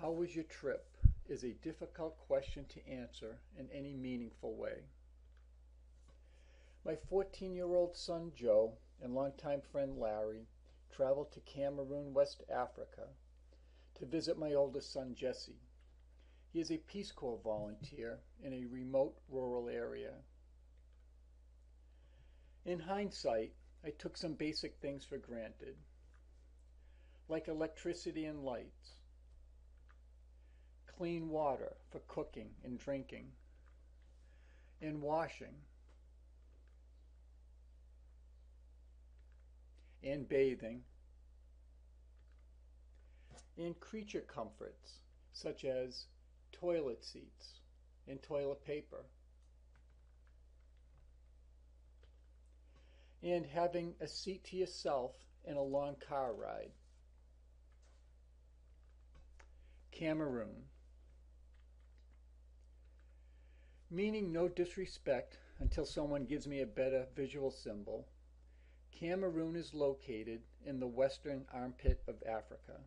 How was your trip is a difficult question to answer in any meaningful way. My 14-year-old son Joe and longtime friend Larry traveled to Cameroon, West Africa, to visit my oldest son Jesse. He is a Peace Corps volunteer in a remote rural area. In hindsight, I took some basic things for granted, like electricity and lights, clean water for cooking and drinking, and washing, and bathing, and creature comforts such as toilet seats and toilet paper, and having a seat to yourself in a long car ride. Cameroon. Meaning no disrespect until someone gives me a better visual symbol, Cameroon is located in the western armpit of Africa.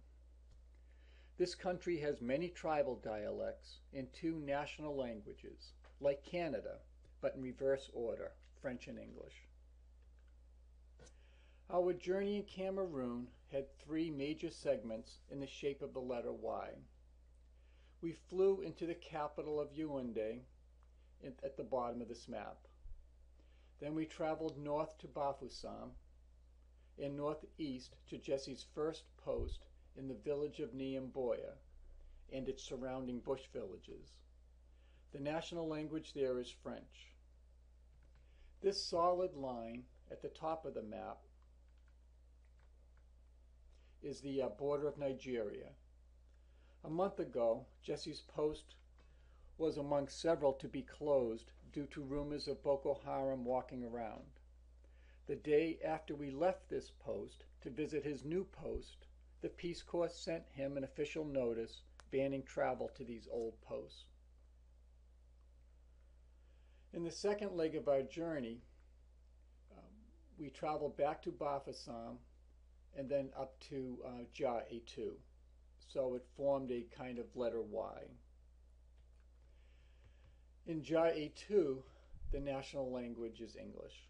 This country has many tribal dialects and two national languages, like Canada, but in reverse order, French and English. Our journey in Cameroon had three major segments in the shape of the letter Y. We flew into the capital of Yaoundé at the bottom of this map. Then we traveled north to Bafoussam and northeast to Jesse's first post in the village of Niamboya and its surrounding bush villages. The national language there is French. This solid line at the top of the map is the border of Nigeria. A month ago, Jesse's post was among several to be closed due to rumors of Boko Haram walking around. The day after we left this post to visit his new post, the Peace Corps sent him an official notice banning travel to these old posts. In the second leg of our journey, we traveled back to Bafoussam and then up to Ja-A-2. So it formed a kind of letter Y. In Ja-A-2, the national language is English.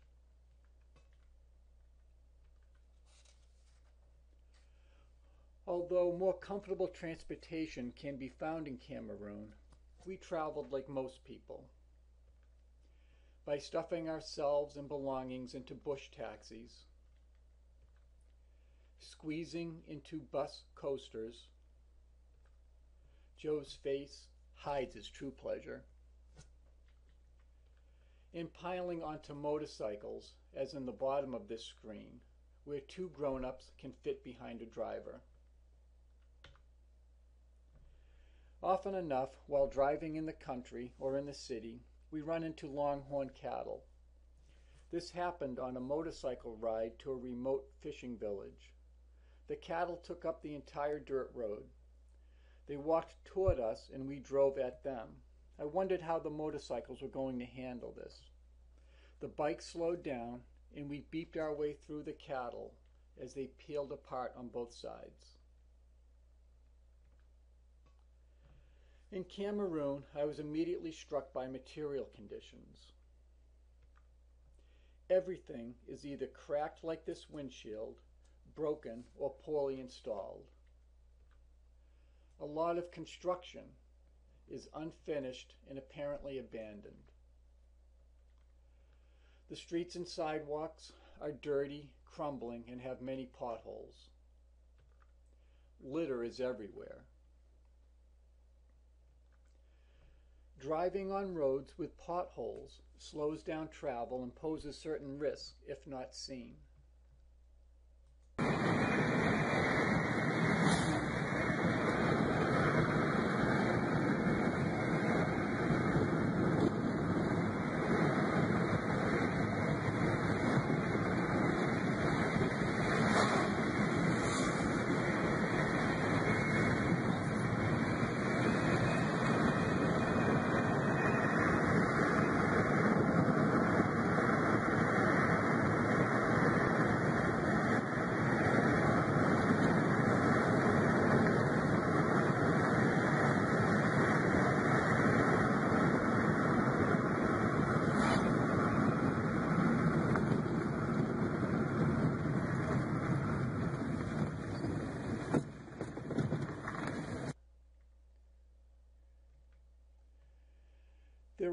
Although more comfortable transportation can be found in Cameroon, we traveled like most people, by stuffing ourselves and belongings into bush taxis, squeezing into bus coasters. Joe's face hides his true pleasure, and piling onto motorcycles, as in the bottom of this screen, where two grown-ups can fit behind a driver. Often enough, while driving in the country or in the city, we run into longhorn cattle. This happened on a motorcycle ride to a remote fishing village. The cattle took up the entire dirt road. They walked toward us and we drove at them. I wondered how the motorcycles were going to handle this. The bike slowed down and we beeped our way through the cattle as they peeled apart on both sides. In Cameroon, I was immediately struck by material conditions. Everything is either cracked like this windshield, broken, or poorly installed. A lot of construction is unfinished and apparently abandoned. The streets and sidewalks are dirty, crumbling, and have many potholes. Litter is everywhere. Driving on roads with potholes slows down travel and poses certain risks if not seen.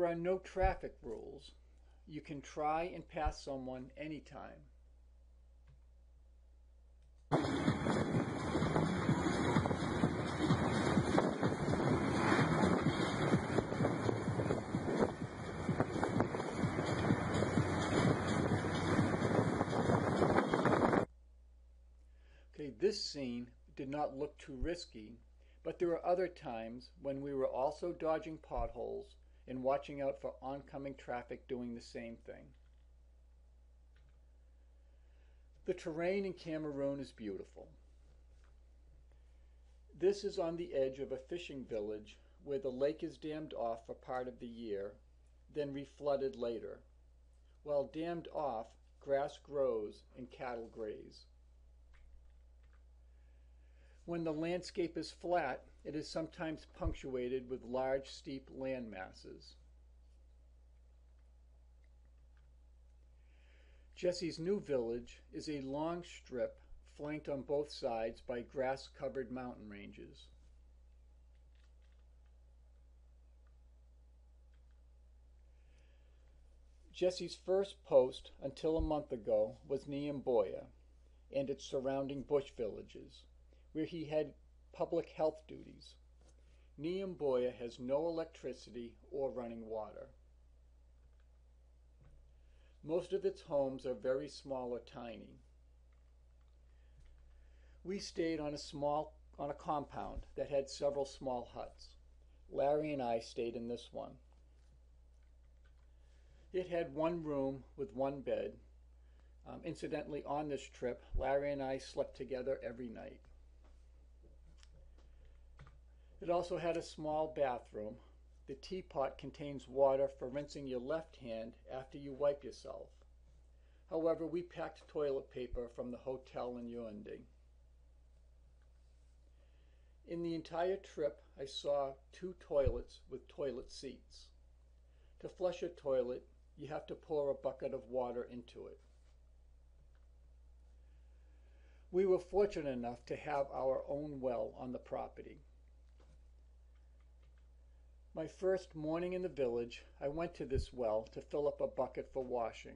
There are no traffic rules. You can try and pass someone anytime. Okay, this scene did not look too risky, but there were other times when we were also dodging potholes and watching out for oncoming traffic doing the same thing. The terrain in Cameroon is beautiful. This is on the edge of a fishing village where the lake is dammed off for part of the year, then reflooded later. While dammed off, grass grows and cattle graze. When the landscape is flat, it is sometimes punctuated with large, steep land masses. Jesse's new village is a long strip flanked on both sides by grass-covered mountain ranges. Jesse's first post until a month ago was Niamboya and its surrounding bush villages, where he had public health duties. Niamboya has no electricity or running water. Most of its homes are very small or tiny. We stayed on a compound that had several small huts. Larry and I stayed in this one. It had one room with one bed. Incidentally, on this trip, Larry and I slept together every night. It also had a small bathroom. The teapot contains water for rinsing your left hand after you wipe yourself. However, we packed toilet paper from the hotel in Yaoundé. In the entire trip, I saw 2 toilets with toilet seats. To flush a toilet, you have to pour a bucket of water into it. We were fortunate enough to have our own well on the property. My first morning in the village, I went to this well to fill up a bucket for washing.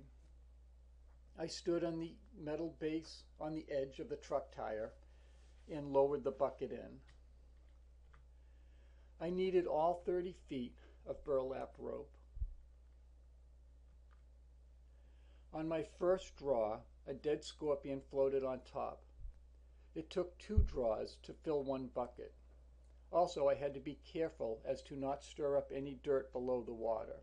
I stood on the metal base on the edge of the truck tire and lowered the bucket in. I needed all 30 feet of burlap rope. On my first draw, a dead scorpion floated on top. It took 2 draws to fill 1 bucket. Also, I had to be careful as to not stir up any dirt below the water.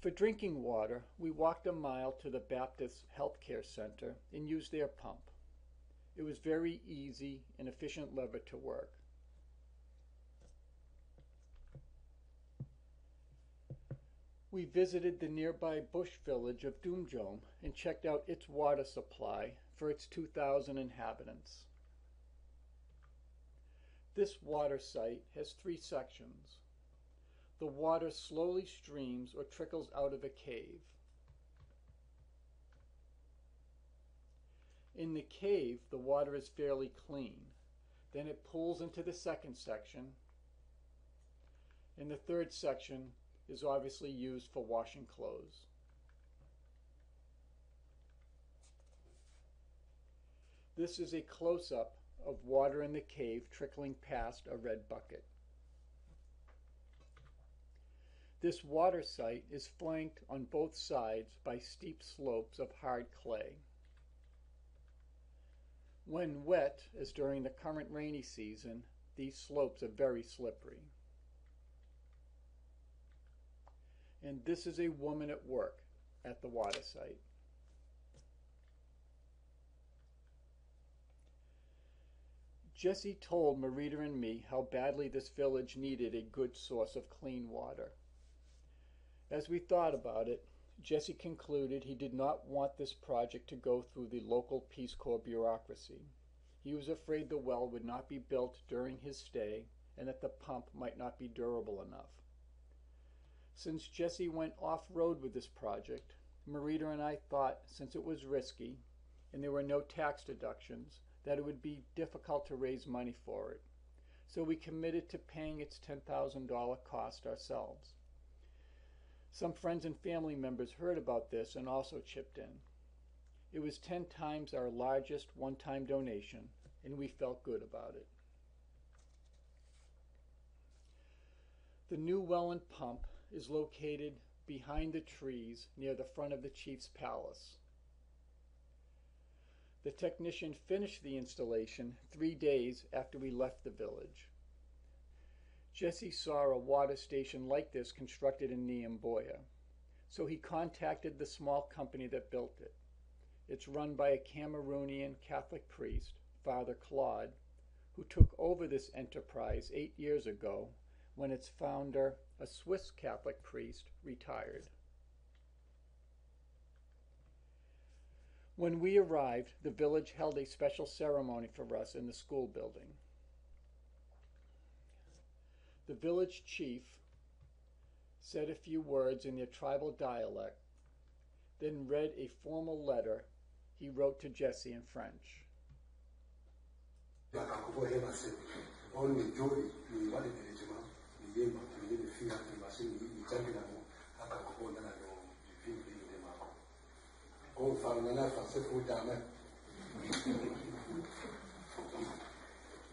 For drinking water, we walked a mile to the Baptist Healthcare Center and used their pump. It was very easy and efficient lever to work. We visited the nearby bush village of Doomjome and checked out its water supply for its 2,000 inhabitants. This water site has 3 sections. The water slowly streams or trickles out of a cave. In the cave, the water is fairly clean. Then it pools into the 2nd section, and the 3rd section is obviously used for washing clothes. This is a close-up of water in the cave trickling past a red bucket. This water site is flanked on both sides by steep slopes of hard clay. When wet, as during the current rainy season, these slopes are very slippery. And this is a woman at work at the water site. Jesse told Marita and me how badly this village needed a good source of clean water. As we thought about it, Jesse concluded he did not want this project to go through the local Peace Corps bureaucracy. He was afraid the well would not be built during his stay and that the pump might not be durable enough. Since Jesse went off-road with this project, Marita and I thought, since it was risky and there were no tax deductions, that it would be difficult to raise money for it. so we committed to paying its $10,000 cost ourselves. Some friends and family members heard about this and also chipped in. It was 10 times our largest one-time donation, and we felt good about it. The new well and pump is located behind the trees near the front of the chief's palace. The technician finished the installation 3 days after we left the village. Jesse saw a water station like this constructed in Niamboya, so he contacted the small company that built it. It's run by a Cameroonian Catholic priest, Father Claude, who took over this enterprise 8 years ago when its founder, a Swiss Catholic priest, retired. When we arrived, the village held a special ceremony for us in the school building. The village chief said a few words in their tribal dialect, then read a formal letter he wrote to Jesse in French.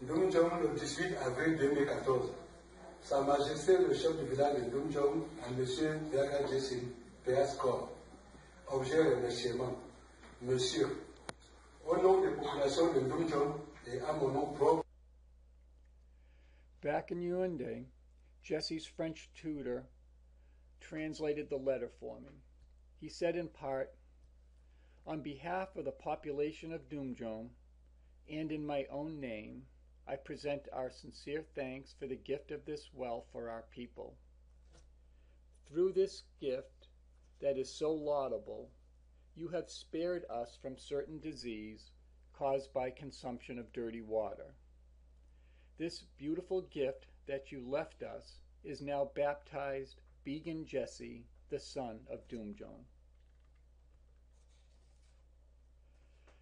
Ndumjong, le 18 avril 2014, Sa Majesté le chef du village de Ndumjong, à M. Beagan Jesse, PSCOR, objet de remerciement. Monsieur, au nom des populations de Ndumjong et à mon nom propre. Back in Yaoundé, Jesse's French tutor translated the letter for me. He said in part, "On behalf of the population of Ndumjong, and in my own name, I present our sincere thanks for the gift of this well for our people. Through this gift that is so laudable, you have spared us from certain disease caused by consumption of dirty water. This beautiful gift that you left us is now baptized Beagan Jesse, the son of Ndumjong."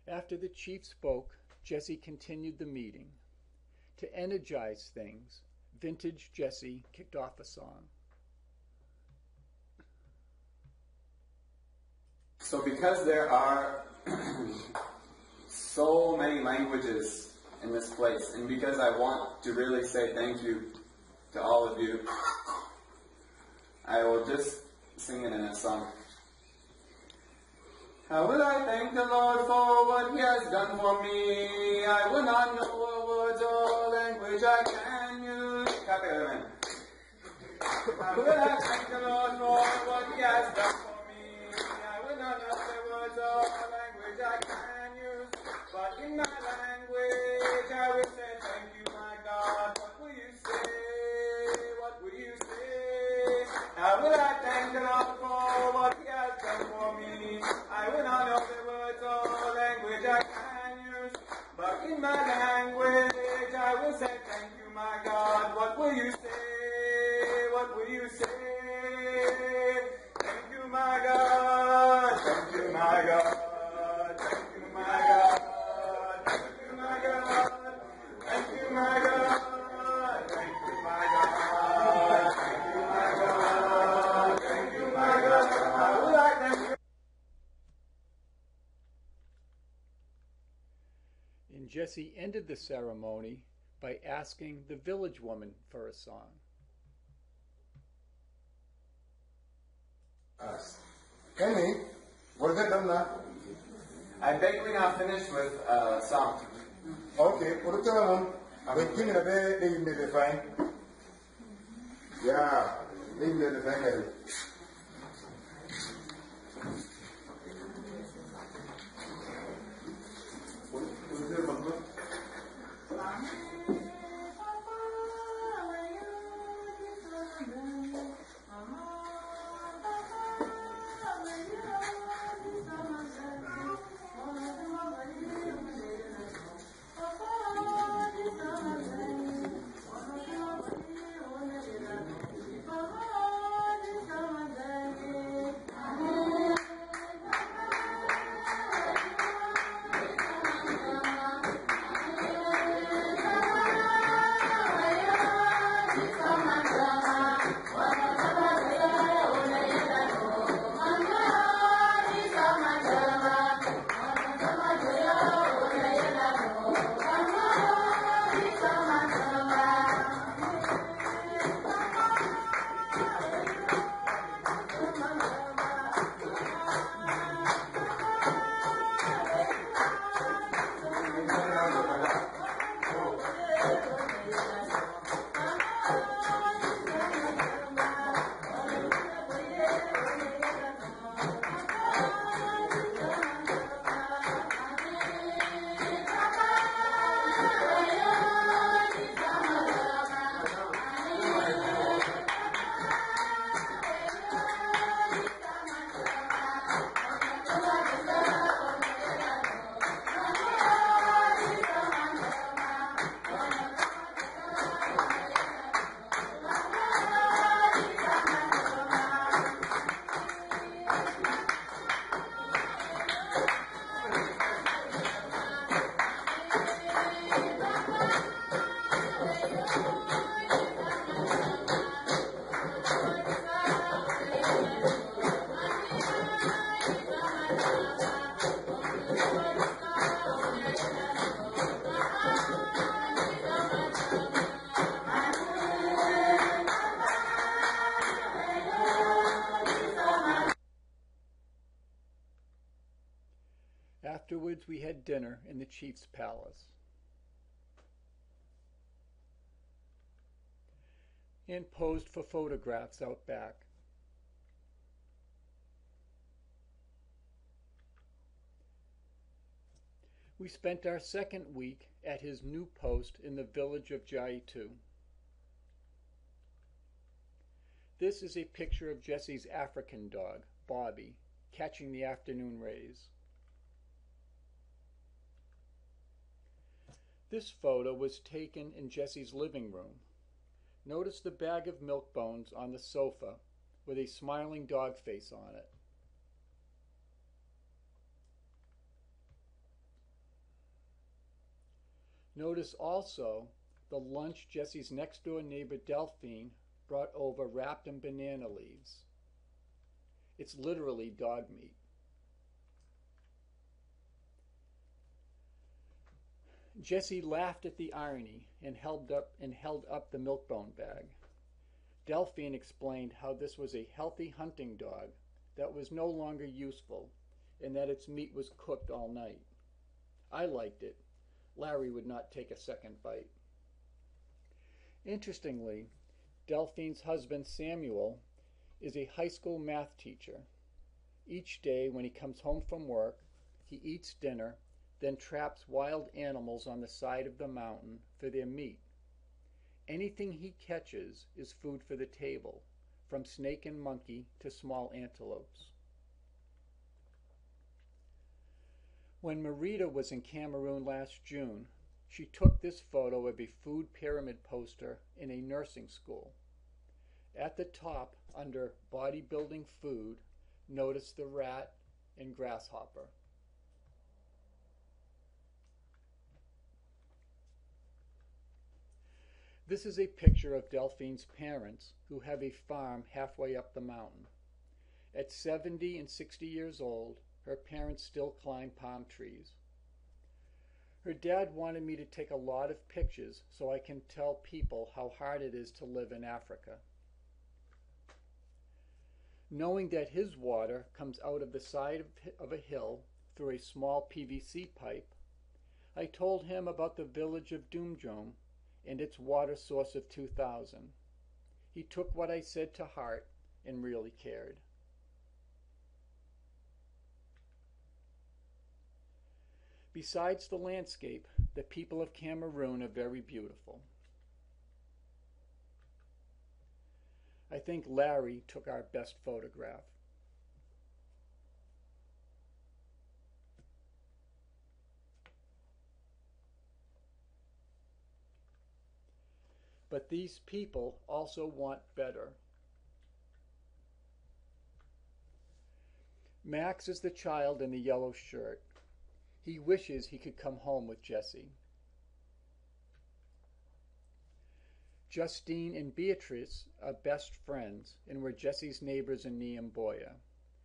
After the chief spoke, Jesse continued the meeting. To energize things, Vintage Jesse kicked off a song. So because there are so many languages in this place, and because I want to really say thank you to all of you, I will just sing it in a song. How will I thank the Lord for what He has done for me? I will not know what words or language I can use. How will I thank the Lord for what He has done for me? I will not know the words or language I can use. But in my language I will say thank you, my God. What will you say? What will you say? How will I thank the Lord for what He has done for me? I will not know the words or language I can use, but in my language I will say thank you, my God. What will you say? What will you say? Thank you, my God. Thank you, my God. Thank you, my God. Thank you, my God. Thank you, my God. Thank you, my God. Thank you, my God. Thank you, my God. How will I thank you? And Jesse ended the ceremony by asking the village woman for a song. Kenny, was that done now? I think we're not finished with song. Okay, put it on. But give me the bed, they made it fine. Yeah, they made it fine. we had dinner in the chief's palace. And posed for photographs out back. We spent our second week at his new post in the village of Jaitu. This is a picture of Jesse's African dog, Bobby, catching the afternoon rays. This photo was taken in Jesse's living room. Notice the bag of milk bones on the sofa with a smiling dog face on it. Notice also the lunch Jesse's next-door neighbor Delphine brought over wrapped in banana leaves. It's literally dog meat. Jesse laughed at the irony and held up the milk-bone bag. Delphine explained how this was a healthy hunting dog that was no longer useful and that its meat was cooked all night. I liked it. Larry would not take a second bite. Interestingly, Delphine's husband Samuel is a high school math teacher. Each day when he comes home from work, he eats dinner, then traps wild animals on the side of the mountain for their meat. Anything he catches is food for the table, from snake and monkey to small antelopes. When Marita was in Cameroon last June, she took this photo of a food pyramid poster in a nursing school. At the top, under bodybuilding food, notice the rat and grasshopper. This is a picture of Delphine's parents, who have a farm halfway up the mountain. At 70 and 60 years old, her parents still climb palm trees. Her dad wanted me to take a lot of pictures so I can tell people how hard it is to live in Africa. Knowing that his water comes out of the side of a hill through a small PVC pipe, I told him about the village of Dumjom and its water source of 2000. He took what I said to heart and really cared. Besides the landscape, the people of Cameroon are very beautiful. I think Larry took our best photograph. But these people also want better. Max is the child in the yellow shirt. He wishes he could come home with Jesse. Justine and Beatrice are best friends and were Jesse's neighbors in Niamboya.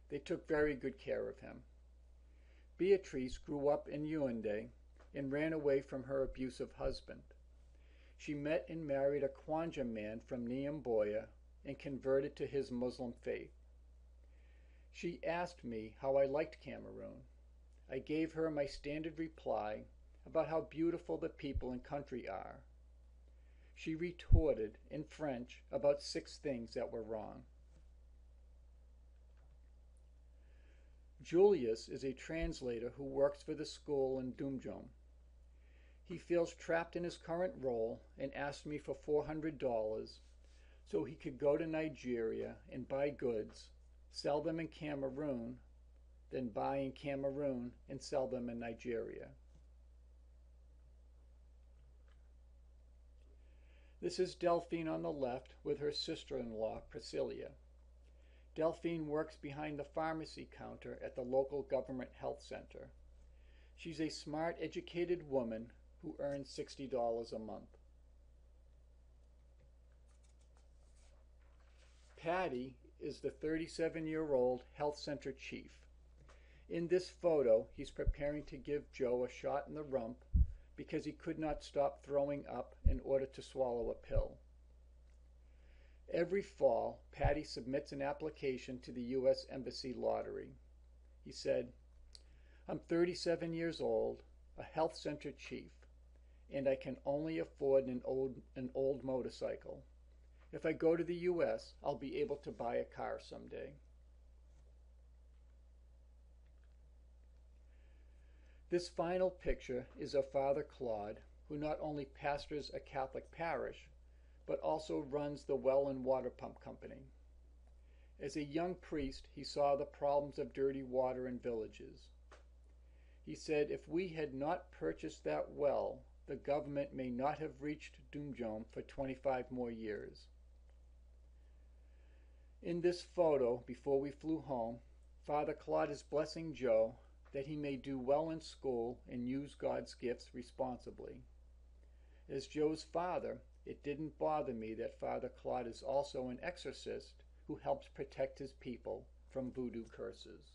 They took very good care of him. Beatrice grew up in Yaoundé and ran away from her abusive husband. She met and married a Kwanja man from Niamboya and converted to his Muslim faith. She asked me how I liked Cameroon. I gave her my standard reply about how beautiful the people and country are. She retorted in French about 6 things that were wrong. Julius is a translator who works for the school in Dumjom. He feels trapped in his current role and asked me for $400 so he could go to Nigeria and buy goods, sell them in Cameroon, then buy in Cameroon and sell them in Nigeria. This is Delphine on the left with her sister-in-law, Priscilla. Delphine works behind the pharmacy counter at the local government health center. She's a smart, educated woman who earns $60 a month. Patty is the 37-year-old health center chief. In this photo, he's preparing to give Joe a shot in the rump because he could not stop throwing up in order to swallow a pill. Every fall, Patty submits an application to the U.S. Embassy lottery. He said, I'm 37 years old, a health center chief, and I can only afford an old motorcycle. If I go to the U.S., I'll be able to buy a car someday. This final picture is of Father Claude, who not only pastors a Catholic parish, but also runs the well and water pump company. As a young priest, he saw the problems of dirty water in villages. He said if we had not purchased that well, the government may not have reached Dumjom for 25 more years. In this photo, before we flew home, Father Claude is blessing Joe that he may do well in school and use God's gifts responsibly. As Joe's father, it didn't bother me that Father Claude is also an exorcist who helps protect his people from voodoo curses.